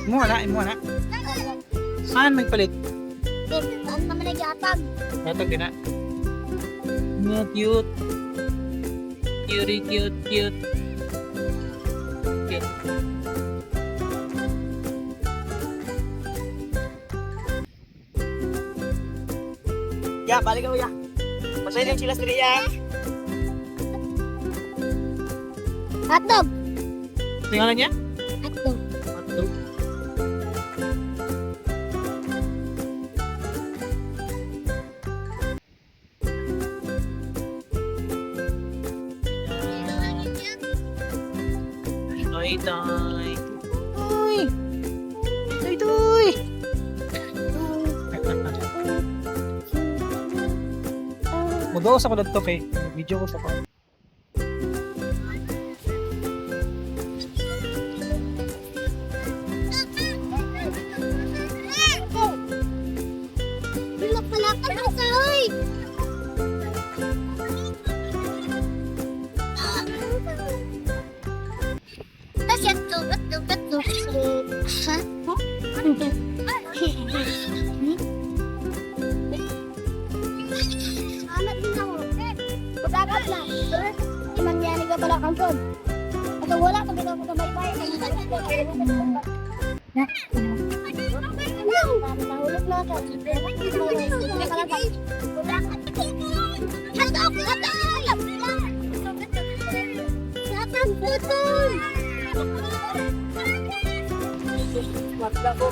Imuha na. Saan magpalit? Saan naman nag-iatag? Natag din na. Cute. Cute. Ya, balik ako ya. Masaya yung silas diri ya. Hotdog! Tingnan niya? Hotdog. Hotdog. Toy. Toy. Mag-awas ako dito kay video ko sa pa. Bilok pala ka sa sahoy! Tas yan to, ba't to? Ha? Anak din ako. Pagkakat na. Imang yan ka pala kang phone. At wala ka bitaw ko sa baybay. Nahulog na ako. Satan putol! Wag na ko.